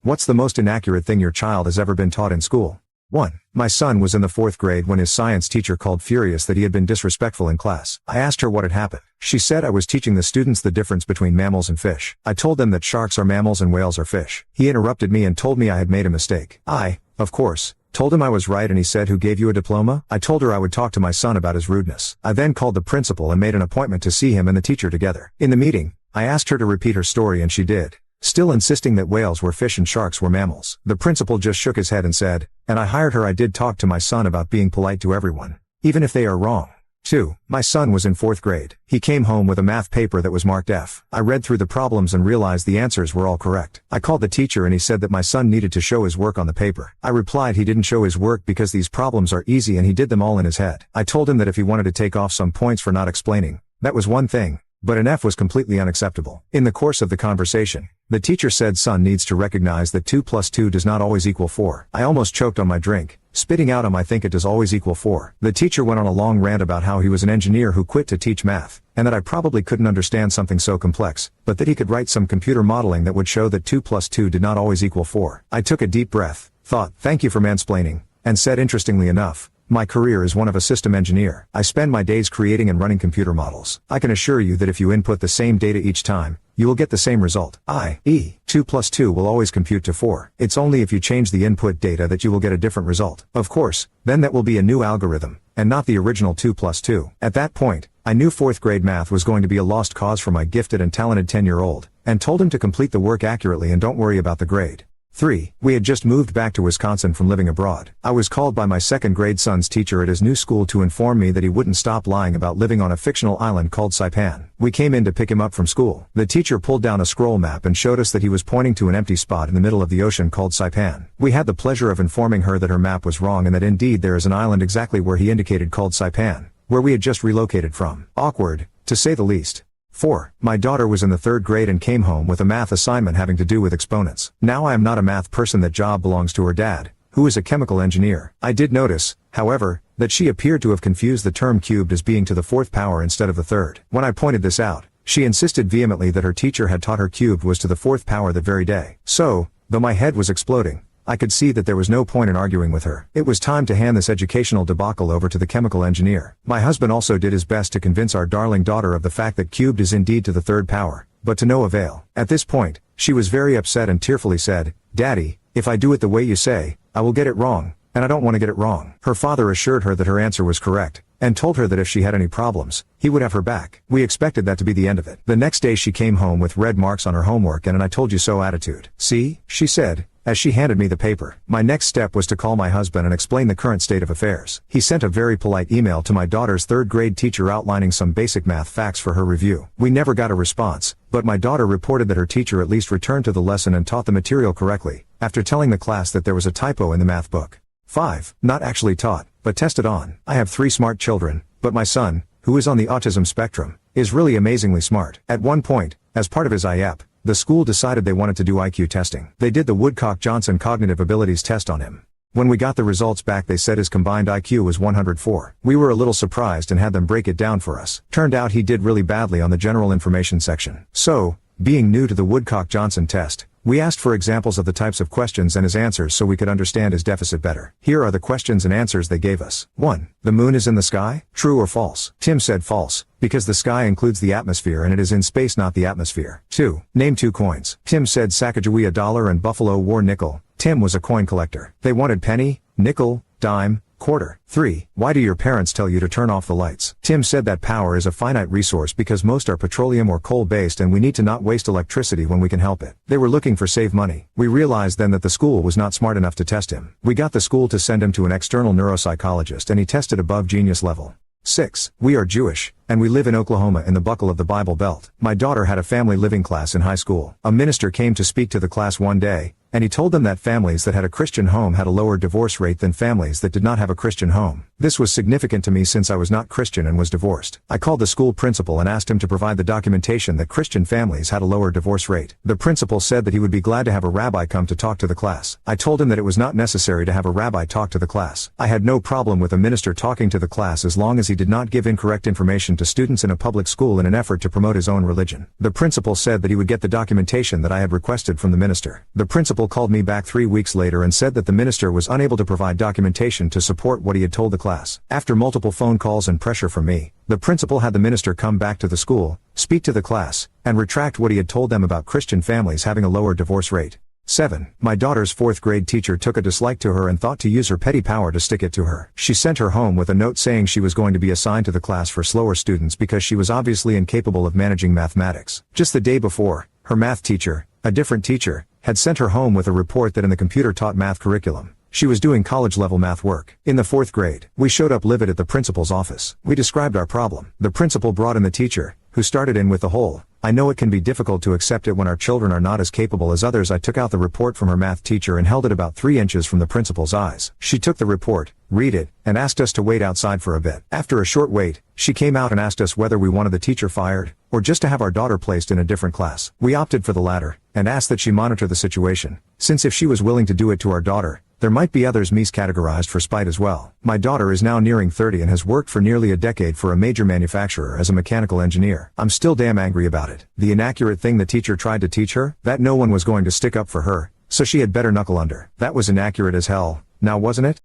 What's the most inaccurate thing your child has ever been taught in school? 1. My son was in the 4th grade when his science teacher called furious that he had been disrespectful in class. I asked her what had happened. She said I was teaching the students the difference between mammals and fish. I told them that sharks are mammals and whales are fish. He interrupted me and told me I had made a mistake. I, of course, told him I was right and he said, "Who gave you a diploma?" I told her I would talk to my son about his rudeness. I then called the principal and made an appointment to see him and the teacher together. In the meeting, I asked her to repeat her story and she did, still insisting that whales were fish and sharks were mammals. The principal just shook his head and said, "And I hired her. I did talk to my son about being polite to everyone, even if they are wrong." 2. My son was in 4th grade. He came home with a math paper that was marked F. I read through the problems and realized the answers were all correct. I called the teacher and he said that my son needed to show his work on the paper. I replied he didn't show his work because these problems are easy and he did them all in his head. I told him that if he wanted to take off some points for not explaining, that was one thing, but an F was completely unacceptable. In the course of the conversation, the teacher said son needs to recognize that 2 plus 2 does not always equal 4. I almost choked on my drink, spitting out I think it does always equal 4. The teacher went on a long rant about how he was an engineer who quit to teach math, and that I probably couldn't understand something so complex, but that he could write some computer modeling that would show that 2 plus 2 did not always equal 4. I took a deep breath, thought, "Thank you for mansplaining," and said, interestingly enough, my career is one of a system engineer. I spend my days creating and running computer models. I can assure you that if you input the same data each time, you will get the same result, i.e., 2 plus 2 will always compute to 4. It's only if you change the input data that you will get a different result. Of course, then that will be a new algorithm, and not the original 2 plus 2. At that point, I knew 4th grade math was going to be a lost cause for my gifted and talented 10-year-old, and told him to complete the work accurately and don't worry about the grade. 3. We had just moved back to Wisconsin from living abroad. I was called by my 2nd grade son's teacher at his new school to inform me that he wouldn't stop lying about living on a fictional island called Saipan. We came in to pick him up from school. The teacher pulled down a scroll map and showed us that he was pointing to an empty spot in the middle of the ocean called Saipan. We had the pleasure of informing her that her map was wrong and that indeed there is an island exactly where he indicated called Saipan, where we had just relocated from. Awkward, to say the least. 4. My daughter was in the 3rd grade and came home with a math assignment having to do with exponents. Now I am not a math person. That job belongs to her dad, who is a chemical engineer. I did notice, however, that she appeared to have confused the term cubed as being to the 4th power instead of the 3rd. When I pointed this out, she insisted vehemently that her teacher had taught her cubed was to the 4th power that very day. So, though my head was exploding, I could see that there was no point in arguing with her. It was time to hand this educational debacle over to the chemical engineer. My husband also did his best to convince our darling daughter of the fact that cubed is indeed to the 3rd power, but to no avail. At this point, she was very upset and tearfully said, "Daddy, if I do it the way you say, I will get it wrong, and I don't want to get it wrong." Her father assured her that her answer was correct, and told her that if she had any problems, he would have her back. We expected that to be the end of it. The next day she came home with red marks on her homework and an "I told you so" attitude. "See," she said, as she handed me the paper. My next step was to call my husband and explain the current state of affairs. He sent a very polite email to my daughter's 3rd grade teacher outlining some basic math facts for her review. We never got a response, but my daughter reported that her teacher at least returned to the lesson and taught the material correctly, after telling the class that there was a typo in the math book. 5. Not actually taught, but tested on. I have 3 smart children, but my son, who is on the autism spectrum, is really amazingly smart. At one point, as part of his IEP, the school decided they wanted to do IQ testing. They did the Woodcock-Johnson cognitive abilities test on him. When we got the results back, they said his combined IQ was 104. We were a little surprised and had them break it down for us. Turned out he did really badly on the general information section. So, being new to the Woodcock-Johnson test, we asked for examples of the types of questions and his answers so we could understand his deficit better. Here are the questions and answers they gave us. 1. The moon is in the sky? True or false? Tim said false, because the sky includes the atmosphere and it is in space, not the atmosphere. 2. Name 2 coins. Tim said Sacagawea dollar and Buffalo War nickel. Tim was a coin collector. They wanted penny, nickel, dime, quarter. 3. Why do your parents tell you to turn off the lights? Tim said that power is a finite resource because most are petroleum or coal-based and we need to not waste electricity when we can help it. They were looking for save money. We realized then that the school was not smart enough to test him. We got the school to send him to an external neuropsychologist and he tested above genius level. 6. We are Jewish, and we live in Oklahoma in the buckle of the Bible Belt. My daughter had a family living class in high school. A minister came to speak to the class one day, and he told them that families that had a Christian home had a lower divorce rate than families that did not have a Christian home. This was significant to me since I was not Christian and was divorced. I called the school principal and asked him to provide the documentation that Christian families had a lower divorce rate. The principal said that he would be glad to have a rabbi come to talk to the class. I told him that it was not necessary to have a rabbi talk to the class. I had no problem with a minister talking to the class as long as he did not give incorrect information to students in a public school in an effort to promote his own religion. The principal said that he would get the documentation that I had requested from the minister. The principal principal called me back 3 weeks later and said that the minister was unable to provide documentation to support what he had told the class. After multiple phone calls and pressure from me, the principal had the minister come back to the school, speak to the class, and retract what he had told them about Christian families having a lower divorce rate. 7. My daughter's 4th grade teacher took a dislike to her and thought to use her petty power to stick it to her. She sent her home with a note saying she was going to be assigned to the class for slower students because she was obviously incapable of managing mathematics. Just the day before, her math teacher, a different teacher, had sent her home with a report that in the computer-taught math curriculum, she was doing college-level math work. In the 4th grade, we showed up livid at the principal's office. We described our problem. The principal brought in the teacher, who started in with the whole, "I know it can be difficult to accept it when our children are not as capable as others." I took out the report from her math teacher and held it about 3 inches from the principal's eyes. She took the report, read it, and asked us to wait outside for a bit. After a short wait, she came out and asked us whether we wanted the teacher fired, or just to have our daughter placed in a different class. We opted for the latter, and asked that she monitor the situation, since if she was willing to do it to our daughter, there might be others miscategorized for spite as well. My daughter is now nearing 30 and has worked for nearly a decade for a major manufacturer as a mechanical engineer. I'm still damn angry about it. The inaccurate thing the teacher tried to teach her, that no one was going to stick up for her, so she had better knuckle under. That was inaccurate as hell, now wasn't it?